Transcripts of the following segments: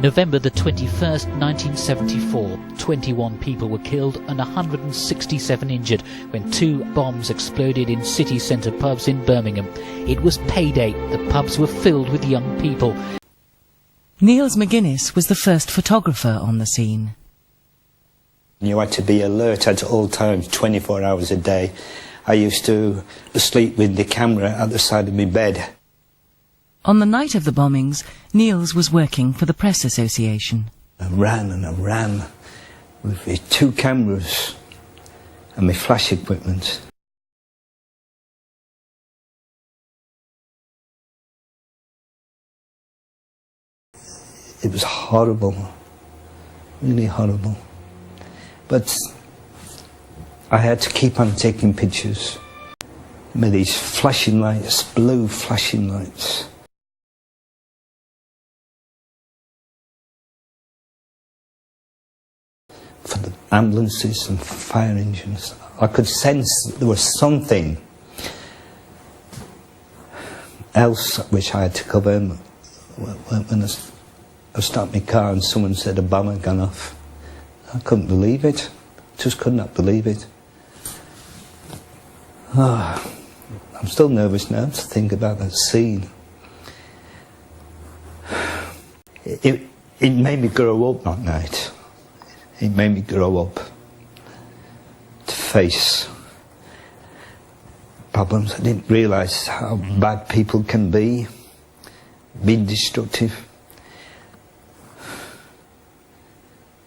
November the 21st, 1974, 21 people were killed and 167 injured when 2 bombs exploded in city centre pubs in Birmingham. It was payday. The pubs were filled with young people. Niels McGuinness was the first photographer on the scene. You had to be alert at all times, 24 hours a day. I used to sleep with the camera at the side of my bed. On the night of the bombings, Niels was working for the Press Association. I ran with my 2 cameras and my flash equipment. It was horrible, really horrible. But I had to keep on taking pictures with these flashing lights, blue flashing lights. For the ambulances and fire engines, I could sense there was something else which I had to cover. When I stopped my car and someone said a bomb had gone off, I couldn't believe it. Just could not believe it. Oh, I'm still nervous now to think about that scene. It made me grow up that night. It made me grow up to face problems. I didn't realise how bad people can be destructive.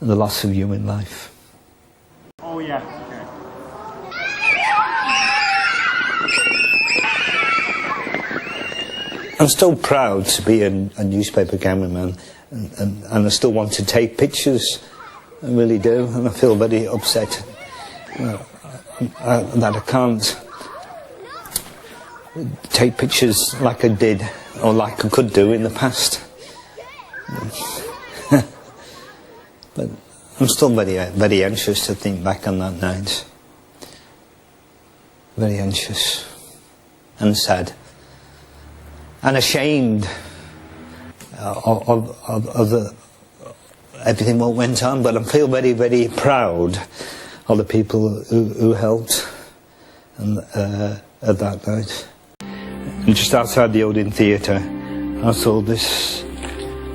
And the loss of human life. Oh yeah, okay. I'm still proud to be a newspaper cameraman, and I still want to take pictures. I really do, and I feel very upset that I can't take pictures like I did, or like I could do in the past. But I'm still very anxious to think back on that night. Very anxious and sad and ashamed of everything what went on, but I feel very, very proud of the people who helped at that night. And just outside the Odeon Theatre, I saw this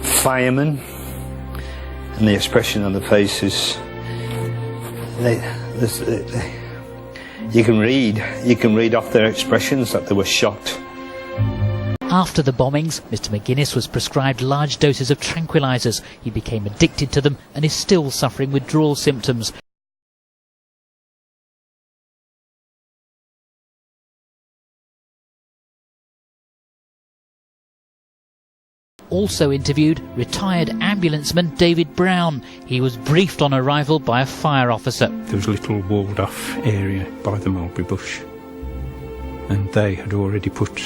fireman, and the expression on the faces, you can read off their expressions that they were shocked. After the bombings, Mr McGuinness was prescribed large doses of tranquilizers. He became addicted to them and is still suffering withdrawal symptoms. Also interviewed retired ambulanceman David Brown. He was briefed on arrival by a fire officer. There was a little walled off area by the mulberry bush, and they had already put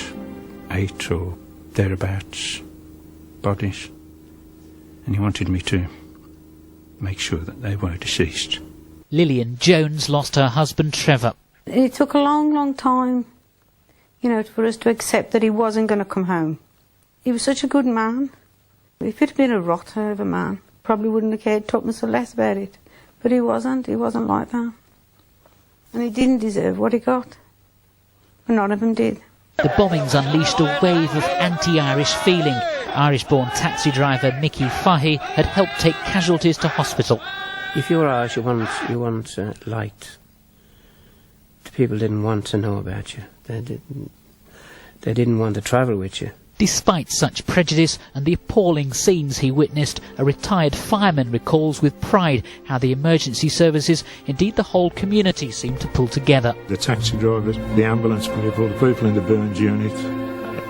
8 or thereabouts bodies, and he wanted me to make sure that they were deceased. Lillian Jones lost her husband Trevor. It took a long, long time, for us to accept that he wasn't going to come home. He was such a good man. If it had been a rotter of a man, probably wouldn't have cared tuppence or less about it. But he wasn't like that. And he didn't deserve what he got. And none of them did. The bombings unleashed a wave of anti-Irish feeling. Irish-born taxi driver Mickey Fahy had helped take casualties to hospital. If you're Irish, you weren't liked. The people didn't want to know about you. They didn't want to travel with you. Despite such prejudice and the appalling scenes he witnessed, a retired fireman recalls with pride how the emergency services, indeed the whole community, seemed to pull together. The taxi drivers, the ambulance people, the people in the burns unit,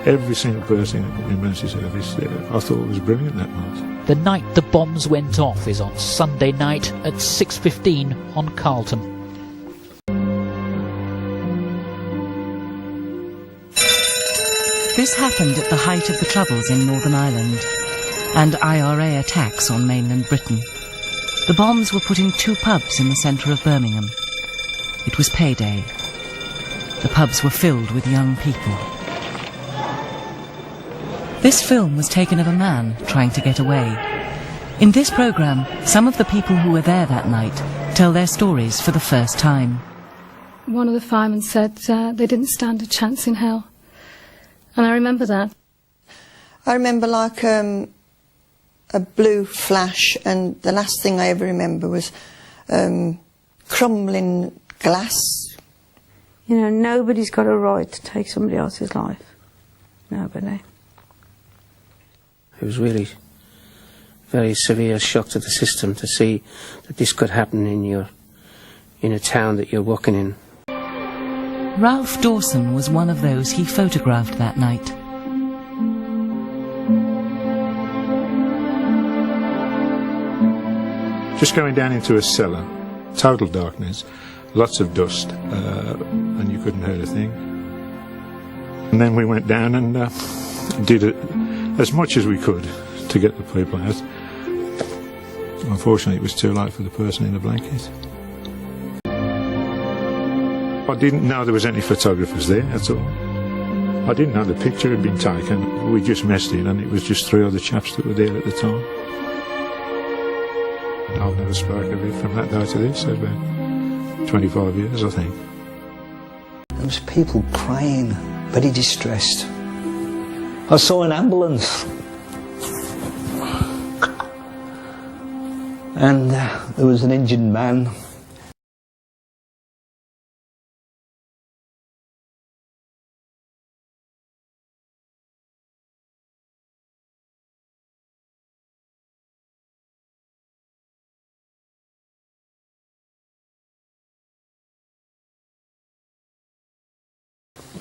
every single person in the emergency service, I thought it was brilliant, that was. The night the bombs went off is on Sunday night at 6:15 on Carlton. This happened at the height of the Troubles in Northern Ireland and IRA attacks on mainland Britain. The bombs were put in 2 pubs in the centre of Birmingham. It was payday. The pubs were filled with young people. This film was taken of a man trying to get away. In this programme, some of the people who were there that night tell their stories for the first time. One of the firemen said they didn't stand a chance in hell. And I remember that. I remember like a blue flash, and the last thing I ever remember was crumbling glass. You know, nobody's got a right to take somebody else's life. Nobody. It was really very severe shock to the system to see that this could happen in a town that you're working in. Ralph Dawson was one of those he photographed that night. Just going down into a cellar, total darkness, lots of dust, and you couldn't hurt a thing. And then we went down and did it as much as we could to get the people out. Unfortunately, it was too late for the person in the blanket. I didn't know there was any photographers there at all. I didn't know the picture had been taken. We just messed it, and it was just 3 other chaps that were there at the time. I've never spoken of it from that day to this. It's been 25 years, I think. There was people crying, very distressed. I saw an ambulance. And there was an injured man.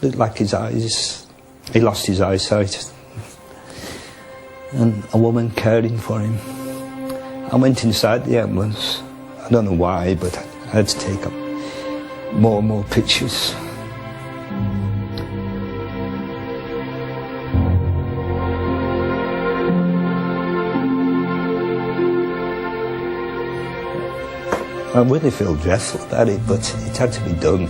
Looked like his eyes, he lost his eyesight. And a woman caring for him. I went inside the ambulance. I don't know why, but I had to take up more and more pictures. I really feel dreadful about it, but it had to be done.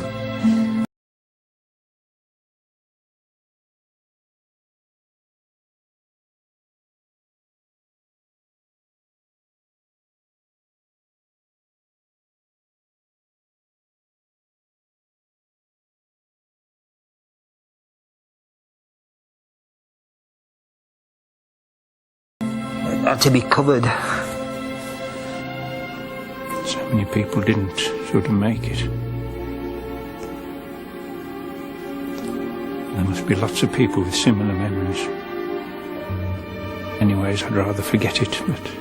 Had to be covered. So many people didn't sort of make it. There must be lots of people with similar memories. Anyways, I'd rather forget it, but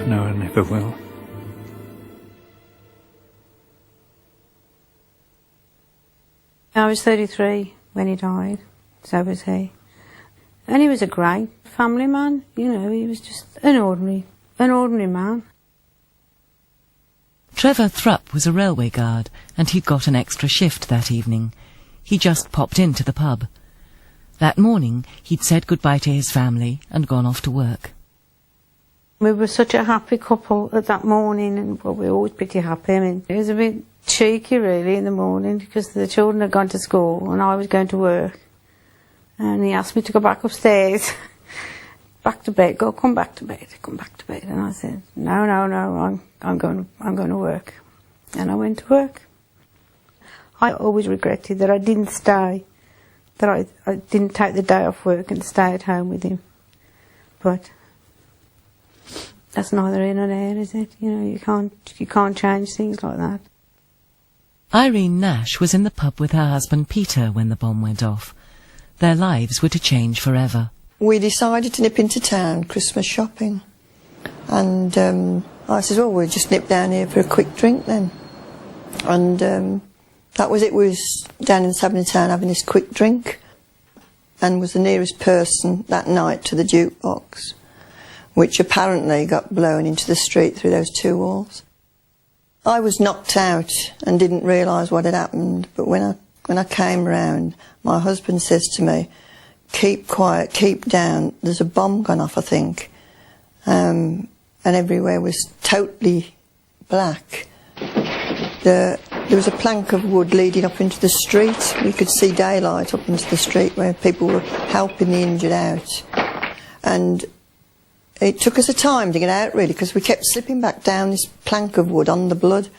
I know I never will. I was 33 when he died, so was he. And he was a great family man, you know, he was just an ordinary man. Trevor Thrupp was a railway guard, and he'd got an extra shift that evening. He just popped into the pub. That morning, he'd said goodbye to his family and gone off to work. We were such a happy couple at that morning, and well, we were always pretty happy. I mean, it was a bit cheeky, really, in the morning, because the children had gone to school and I was going to work. And he asked me to go back upstairs, back to bed, come back to bed. And I said, no, I'm going to work. And I went to work. I always regretted that I didn't stay, that I didn't take the day off work and stay at home with him. But that's neither here nor there, is it? You know, you can't change things like that. Irene Nash was in the pub with her husband Peter when the bomb went off. Their lives were to change forever. We decided to nip into town, Christmas shopping. And I said, well, we'll just nip down here for a quick drink then. And that was it. We was down in the Sabine town having this quick drink, and was the nearest person that night to the jukebox, which apparently got blown into the street through those 2 walls. I was knocked out and didn't realise what had happened, but when I came round, my husband says to me, keep quiet, keep down, there's a bomb gone off, I think. And everywhere was totally black. There was a plank of wood leading up into the street. We could see daylight up into the street where people were helping the injured out. And it took us a time to get out, really, because we kept slipping back down this plank of wood on the blood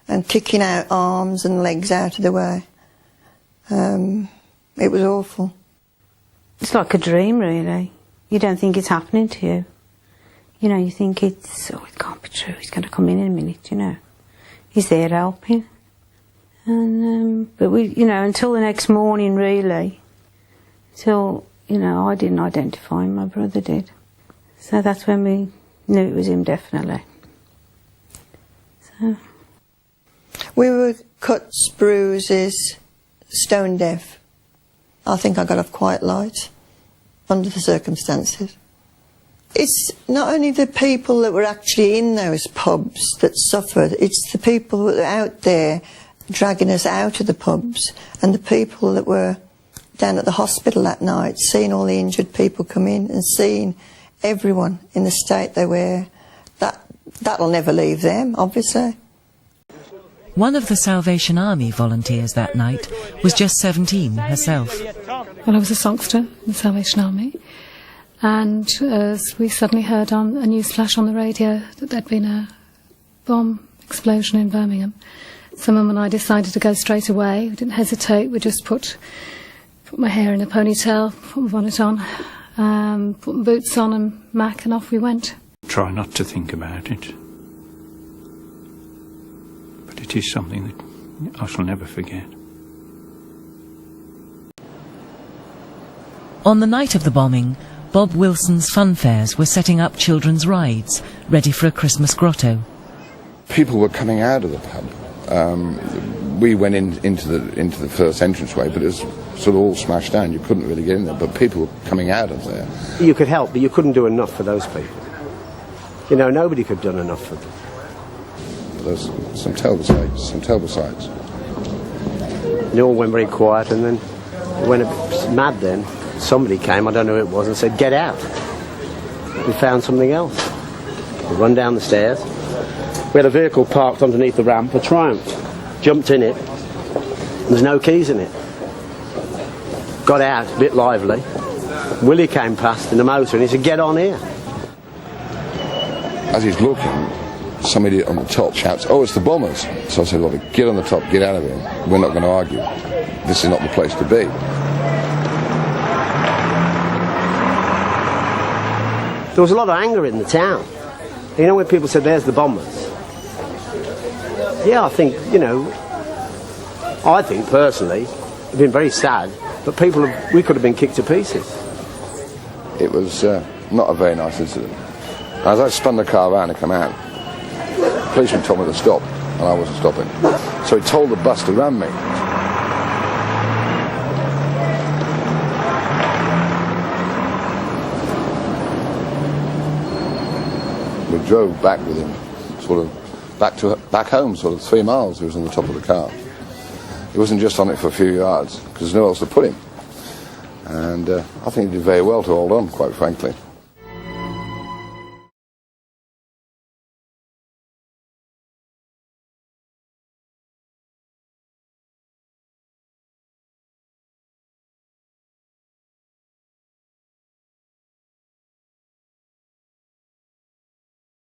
and kicking out arms and legs out of the way. It was awful. It's like a dream, really. You don't think it's happening to you. You know, you think it can't be true. He's going to come in a minute, you know. He's there helping. And, but we, you know, until the next morning, really, till, you know, I didn't identify him, my brother did. So that's when we knew it was him, definitely. So. We were cuts, bruises, stone deaf. I think I got off quite light under the circumstances. It's not only the people that were actually in those pubs that suffered, it's the people that were out there dragging us out of the pubs, and the people that were down at the hospital that night, seeing all the injured people come in and seeing everyone in the state they were. That'll never leave them, obviously. One of the Salvation Army volunteers that night was just 17 herself. Well, I was a songster in the Salvation Army, and we suddenly heard on a news flash on the radio that there'd been a bomb explosion in Birmingham. So Mum and I decided to go straight away. We didn't hesitate. We just put my hair in a ponytail, put my bonnet on, put my boots on and Mac, and off we went. Try not to think about it. But it is something that I shall never forget. On the night of the bombing, Bob Wilson's fun fairs were setting up children's rides, ready for a Christmas grotto. People were coming out of the pub. We went into the first entranceway, but it was sort of all smashed down. You couldn't really get in there, but people were coming out of there. You could help, but you couldn't do enough for those people. You know, nobody could have done enough for them. There's some terrible sights. They all went very quiet, and then it went a bit mad then. Somebody came, I don't know who it was, and said, "Get out." We found something else. We run down the stairs. We had a vehicle parked underneath the ramp, a Triumph. Jumped in it. There's no keys in it. Got out, a bit lively. Willie came past in the motor and he said, "Get on here." As he's looking, somebody on the top shouts, "Oh, it's the bombers." So I said, "Well, get on the top, get out of here. We're not going to argue. This is not the place to be." There was a lot of anger in the town. You know, when people said, "There's the bombers." Yeah, I think, you know, I think personally, it's been very sad, but we could have been kicked to pieces. It was not a very nice incident. As I spun the car around and come out, the policeman told me to stop, and I wasn't stopping. So he told the bus to ram me. We drove back with him, sort of back home, sort of 3 miles. He was on the top of the car. He wasn't just on it for a few yards, because there's nowhere else to put him. And I think he did very well to hold on, quite frankly.